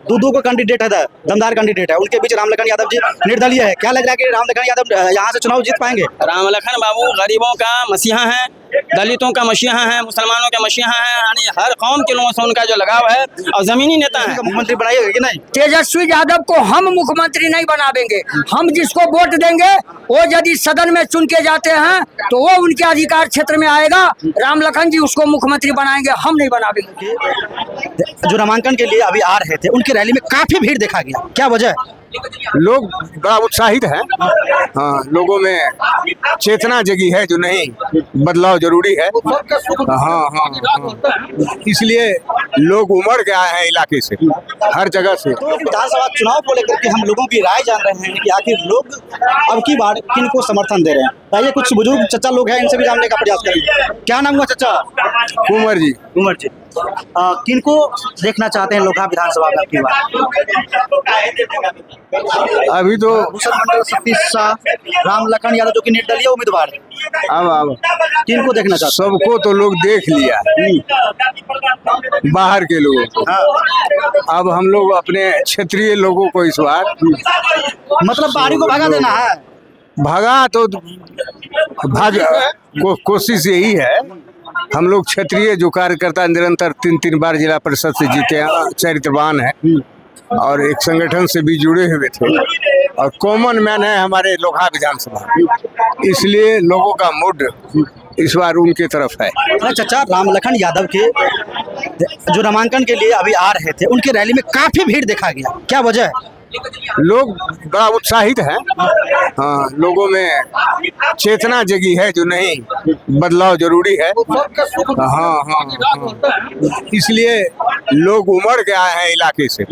दो को कैंडिडेट है, दमदार कैंडिडेट है, उनके बीच रामलखन यादव जी निर्दलीय है। क्या लग रहा है कि रामलखन यादव यहाँ से चुनाव जीत पाएंगे? रामलखन बाबू गरीबों का मसीहा है, दलितों का मसीहा है, मुसलमानों का मसीहा है, यानी हर कौम के लोगों से उनका जो लगाव है और जमीनी नेता है। मुख्यमंत्री बनाइएगा कि नहीं? तेजस्वी यादव को हम मुख्यमंत्री नहीं बनावेंगे। हम जिसको वोट देंगे वो यदि सदन में चुन के जाते हैं तो वो उनके अधिकार क्षेत्र में आएगा। रामलखन जी उसको मुख्यमंत्री बनाएंगे, हम नहीं बनावेंगे। जो नामांकन के लिए अभी आ रहे थे उनकी रैली में काफी भीड़ देखा गया, क्या वजह है? लोग बड़ा उत्साहित हैं। हाँ, लोगों में चेतना जगी है जो नहीं बदलाव जरूरी है। हाँ, इसलिए लोग उमड़ के आए हैं इलाके से, हर जगह से। तो विधानसभा चुनाव को लेकर के हम लोगों की राय जान रहे हैं कि आखिर लोग अब की बार किन को समर्थन दे रहे हैं। आइए कुछ बुजुर्ग चचा लोग हैं, इनसे भी जानने का प्रयास करेंगे। क्या नाम हुआ चचा? कुंवर जी। कुंवर जी, किनको देखना चाहते हैं लोग विधानसभा में अब की बार? अभी तो भूषण मंडल, सतीश शाह, रामलखन यादव जो कि निर्दलीय उम्मीदवार है। अब किनको देखना चाहते हैं? सबको तो लोग देख लिया, बाहर के लोगों को। अब हम लोग अपने क्षेत्रीय लोगों को इस बार मतलब बाहरी को भगा देना है। भगा तो कोशिश यही है। हम लोग क्षेत्रीय जो कार्यकर्ता निरंतर 3 बार जिला परिषद से जीते हैं, चरित्रवान है और एक संगठन से भी जुड़े हुए थे और कॉमन मैन है हमारे लोकहा विधानसभा, इसलिए लोगों का मूड इस बार उनके तरफ है। चाचा, रामलखन यादव के जो नामांकन के लिए अभी आ रहे थे उनकी रैली में काफी भीड़ देखा गया, क्या वजह है? लोग बड़ा उत्साहित हैं। हाँ, लोगों में चेतना जगी है जो नहीं बदलाव जरूरी है। हाँ, इसलिए लोग उमड़ के आए हैं इलाके से,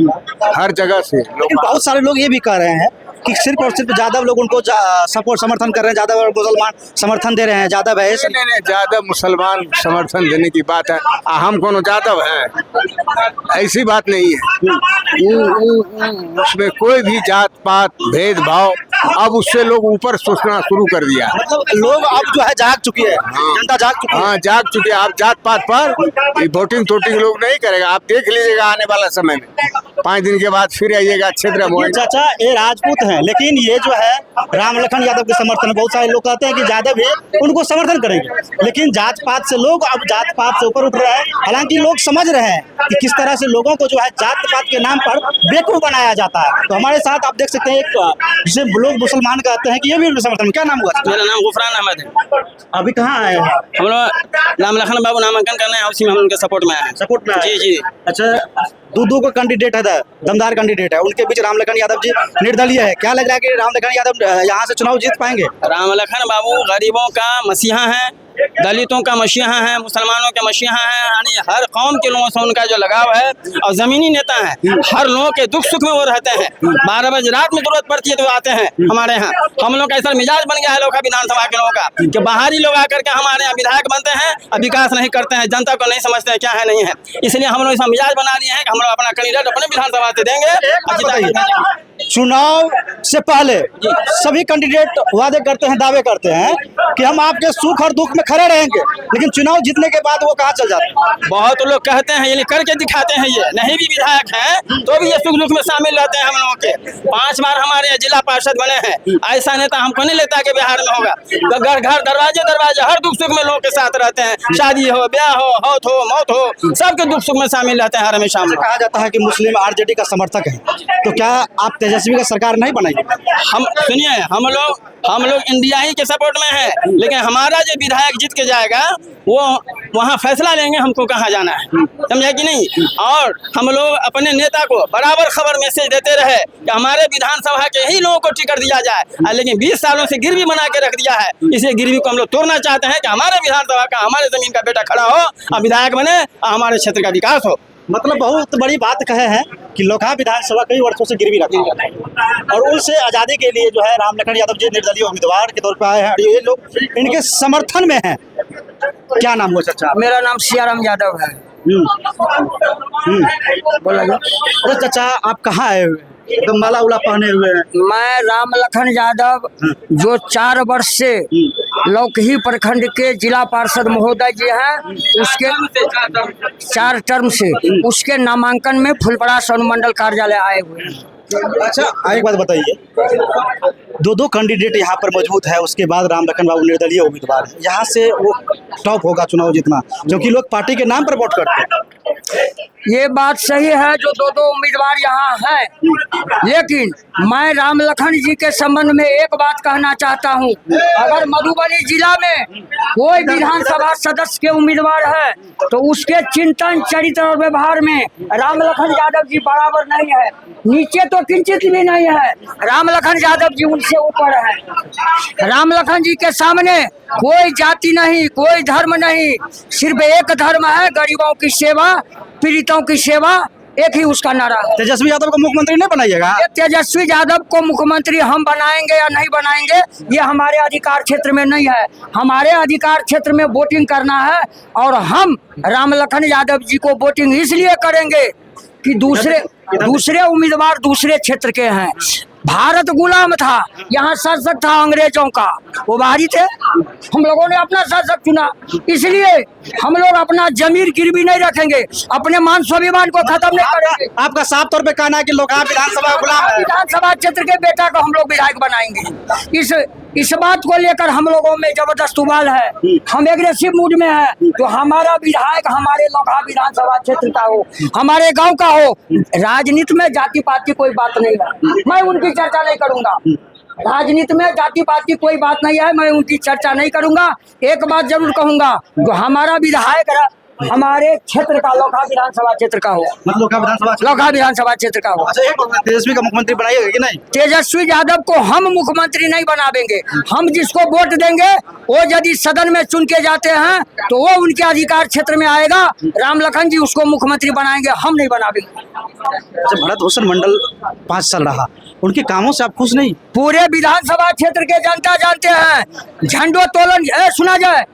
हर जगह से। लेकिन बहुत सारे लोग ये भी कह रहे हैं कि सिर्फ और सिर्फ यादव लोग उनको सपोर्ट समर्थन कर रहे हैं, यादव और मुसलमान समर्थन दे रहे हैं। यादव है नहीं, यादव मुसलमान समर्थन देने की बात है। हम कौन यादव हैं? ऐसी बात नहीं है। उसमें कोई भी जात पात भेदभाव अब उससे लोग ऊपर सोचना शुरू कर दिया। मतलब लोग अब जो है जाग चुकी है, जनता जाग चुकी है। हाँ, जाग चुके हैं। आप जात पात पर वोटिंग तोटिंग लोग नहीं करेगा। आप देख लीजिएगा आने वाला समय में 5 दिन के बाद फिर आइएगा क्षेत्र में। चाचा, ये राजपूत हैं, लेकिन ये जो है रामलखन यादव के समर्थन, बहुत सारे लोग कहते हैं कि यादव भी उनको समर्थन करेंगे, लेकिन जात पात से लोग अब जात पात से ऊपर उठ रहे हैं। हालांकि लोग समझ रहे हैं कि किस तरह से लोगों को जो है जात पात के नाम पर बेवकूफ बनाया जाता है। तो हमारे साथ आप देख सकते हैं एक जिसे लोग मुसलमान कहते हैं कि ये भी उनके समर्थन। क्या नाम हुआ? मेरा नाम गुफरान अहमद है। अभी कहाँ आए हैं? हम लोग रामलखन बाबू नामांकन करने हैं, उसी में हम उनके सपोर्ट में आए हैं। सपोर्ट में? जी। अच्छा, दो को कैंडिडेट है, दमदार कैंडिडेट है, उनके बीच रामलखन यादव जी निर्दलीय है। क्या लग रहा है कि रामलखन यादव यहाँ से चुनाव जीत पाएंगे? रामलखन बाबू गरीबों का मसीहा है, दलितों का मसीहा है, मुसलमानों का मसीहा है, यानी हर कौम के लोगों से उनका जो लगाव है और जमीनी नेता है। हर लोगों के दुख सुख में वो रहते हैं। 12 बजे रात में जरूरत पड़ती है तो आते हैं हमारे यहाँ। हम लोग का ऐसा मिजाज बन गया है लोग विधानसभा के लोगों का कि बाहरी लोग आकर के हमारे यहाँ विधायक बनते हैं और विकास नहीं करते हैं, जनता को नहीं समझते हैं क्या है नहीं है। इसलिए हम लोग ऐसा मिजाज बना लिए हैं कि हम लोग अपना कैंडिडेट अपने विधानसभा से देंगे। चुनाव से पहले सभी कैंडिडेट वादे करते हैं, दावे करते हैं कि हम आपके सुख और दुख में खड़े रहेंगे, लेकिन चुनाव जीतने के बाद वो कहाँ चल जाते हैं? बहुत लोग कहते हैं, ये करके दिखाते हैं, ये नहीं भी विधायक हैं तो भी ये सुख दुख में शामिल रहते हैं। हम लोगों के 5 बार हमारे जिला पार्षद बने हैं। ऐसा नेता हमको नहीं लेता कि बिहार में होगा। तो घर घर दरवाजे हर दुख सुख में लोगों के साथ रहते हैं। शादी हो, ब्याह हो, हौत हो, मौत हो, सबके दुख सुख में शामिल रहते हैं हर हमेशा। कहा जाता है कि मुस्लिम आरजेडी का समर्थक है, तो क्या आप तेजस्वी का सरकार नहीं बनाएगी? हम सुनिए, हम लोग इंडिया ही के सपोर्ट में है, लेकिन हमारा जो विधायक जीत के जाएगा वो वहाँ फैसला लेंगे हमको कहाँ जाना है, समझा कि नहीं। और हम लोग अपने नेता को बराबर खबर मैसेज देते रहे कि हमारे विधानसभा के ही लोगों को टिकट दिया जाए, लेकिन 20 सालों से गिरवी बना के रख दिया है। इसे गिरवी को हम लोग तोड़ना चाहते हैं कि हमारे विधानसभा का, हमारे जमीन का बेटा खड़ा हो और विधायक बने और हमारे क्षेत्र का विकास हो। मतलब बहुत बड़ी बात कहे हैं कि लोकहा विधानसभा कई वर्षों से गिरवी रखी है और उनसे आज़ादी के लिए जो है रामलखन यादव जी निर्दलीय उम्मीदवार के तौर पर आए हैं। ये लोग इनके समर्थन में हैं। क्या नाम हुआ चाचा? मेरा नाम सियाराम यादव है। बोला चाचा, आप कहाँ आए हुए? माला उला पहने हुए हैं। मैं रामलखन यादव जो 4 वर्ष से लौकही प्रखंड के जिला पार्षद महोदय जी हैं, उसके 4 टर्म से उसके नामांकन में फुलपरास अनुमंडल कार्यालय आए हुए हैं। अच्छा, एक बात बताइए, 2 कैंडिडेट यहाँ पर मौजूद है, उसके बाद राम लखन बाबू निर्दलीय उम्मीदवार है, यहाँ से वो टॉप होगा चुनाव जीतना, क्योंकि लोग पार्टी के नाम पर वोट करते हैं। ये बात सही है जो 2 उम्मीदवार यहाँ हैं, लेकिन मैं राम लखन जी के संबंध में एक बात कहना चाहता हूँ। अगर मधुबनी जिला में कोई विधानसभा सदस्य के उम्मीदवार है तो उसके चिंतन, चरित्र और व्यवहार में राम लखन यादव जी बराबर नहीं है, नीचे तो किंचित भी नहीं है। राम लखन यादव जी उनसे ऊपर है। राम लखन जी के सामने कोई जाति नहीं, कोई धर्म नहीं, सिर्फ एक धर्म है, गरीबों की सेवा, पीड़ितों की सेवा, एक ही उसका नारा है। तेजस्वी यादव को मुख्यमंत्री नहीं बनाइएगा? तेजस्वी यादव को मुख्यमंत्री हम बनाएंगे या नहीं बनाएंगे ये हमारे अधिकार क्षेत्र में नहीं है। हमारे अधिकार क्षेत्र में वोटिंग करना है और हम राम लखन यादव जी को वोटिंग इसलिए करेंगे कि दूसरे उम्मीदवार दूसरे क्षेत्र के हैं। भारत गुलाम था, यहाँ शासक था अंग्रेजों का, वो बाहरी थे, हम लोगों ने अपना शासक चुना, इसलिए हम लोग अपना जमीर गिरवी नहीं रखेंगे, अपने मान स्वाभिमान को खत्म नहीं करेंगे। आपका साफ तौर पे कहना है कि लोकहा विधानसभा गुलाम है। विधानसभा क्षेत्र के बेटा को हम लोग विधायक बनाएंगे। इस बात को लेकर हम लोगों में जबरदस्त उबाल है, हम एग्रेसिव मूड में है। तो हमारा विधायक हमारे लोकहा विधानसभा क्षेत्र का हो, हमारे गांव का हो। राजनीति में जाति पाति कोई बात नहीं है, मैं उनकी चर्चा नहीं करूंगा। राजनीति में जाति पाति कोई बात नहीं है, मैं उनकी चर्चा नहीं करूंगा। एक बात जरूर कहूंगा, जो हमारा विधायक हमारे क्षेत्र का लोकहा विधानसभा क्षेत्र का हो, लोकहा विधानसभा क्षेत्र का हो। अच्छा, तेजस्वी का मुख्यमंत्री बनाइएगा कि नहीं? तेजस्वी यादव को हम मुख्यमंत्री नहीं बनावेंगे। हम जिसको वोट देंगे वो यदि सदन में चुन के जाते हैं तो वो उनके अधिकार क्षेत्र में आएगा। राम लखन जी उसको मुख्यमंत्री बनाएंगे, हम नहीं बनावेंगे। अच्छा, भरत भूषण मंडल 5 साल रहा, उनके कामों से आप खुश नहीं? पूरे विधानसभा क्षेत्र के जनता जानते हैं। झंडोत्तोलन सुना जाए,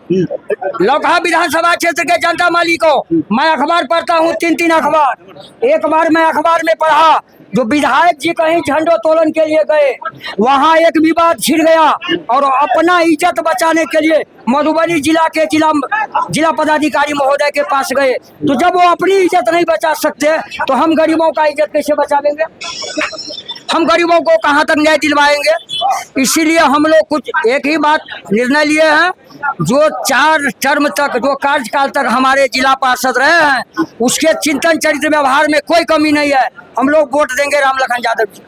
लोकहा विधानसभा क्षेत्र के जनता मालिकों, मैं अखबार पढ़ता हूँ, 3 अखबार। एक बार मैं अखबार में पढ़ा जो विधायक जी कहीं झंडोत्तोलन के लिए गए, वहाँ एक विवाद छिड़ गया और अपना इज्जत बचाने के लिए मधुबनी जिला के जिला पदाधिकारी महोदय के पास गए। तो जब वो अपनी इज्जत नहीं बचा सकते तो हम गरीबों का इज्जत कैसे बचाएंगे? हम गरीबों को कहाँ तक न्याय दिलवाएंगे? इसीलिए हम लोग कुछ एक ही बात निर्णय लिए हैं, जो 4 टर्म तक, जो कार्यकाल तक हमारे जिला पार्षद रहे हैं, उसके चिंतन, चरित्र, व्यवहार में कोई कमी नहीं है। हम लोग वोट देंगे राम लखन यादव जी।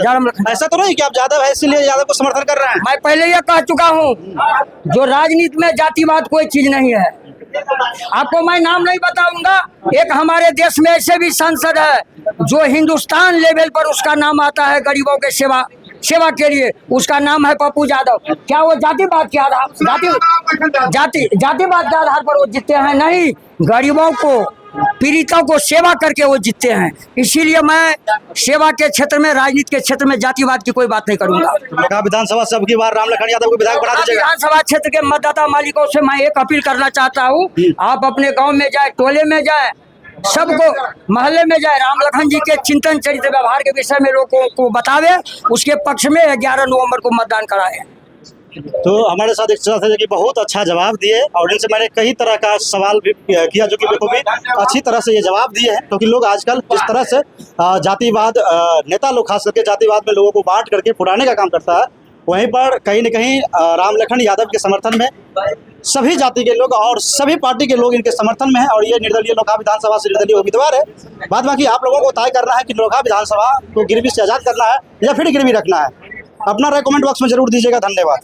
राम लखन। ऐसा तो नहीं कि आप यादव है इसलिए यादव को समर्थन कर रहे हैं? मैं पहले यह कह चुका हूँ, जो राजनीति में जातिवाद कोई चीज नहीं है। आपको मैं नाम नहीं बताऊंगा, एक हमारे देश में ऐसे भी सांसद है जो हिंदुस्तान लेवल पर उसका नाम आता है गरीबों के सेवा के लिए, उसका नाम है पप्पू यादव। क्या वो जातिवाद के आधार जातिवाद के आधार पर वो जीतते हैं? नहीं, गरीबों को, पीड़ितों को सेवा करके वो जीतते हैं। इसीलिए मैं सेवा के क्षेत्र में, राजनीति के क्षेत्र में जातिवाद की कोई बात नहीं करूंगा। लोकहा विधानसभा सब की बार राम लखन यादव को विधायक बना दीजिएगा। विधानसभा क्षेत्र के मतदाता मालिकों से मैं एक अपील करना चाहता हूँ, आप अपने गाँव में जाए, टोले में जाए, सबको महल्ले में जाए, राम लखन जी के चिंतन, चरित्र, व्यवहार के विषय में लोगों को बतावे, उसके पक्ष में 11 नवंबर को मतदान कराए। तो हमारे साथ एक साथी है कि बहुत अच्छा जवाब दिए, और इनसे मैंने कई तरह का सवाल भी किया जो कि बखूबी अच्छी तरह से ये जवाब दिए हैं। क्योंकि लोग आजकल जिस तरह से जातिवाद, नेता लोग खास करके जातिवाद में लोगों को बांट करके फुराने का काम करता है, वहीं पर कहीं न कहीं राम लखन यादव के समर्थन में सभी जाति के लोग और सभी पार्टी के लोग इनके समर्थन में हैं। और ये निर्दलीय लोकहा विधानसभा से निर्दलीय उम्मीदवार है। बाद बाकी आप लोगों को तय करना है कि लोकहा विधानसभा को गिरवी से आज़ाद करना है या फिर गिरवी रखना है। अपना राय कमेंट बॉक्स में जरूर दीजिएगा। धन्यवाद।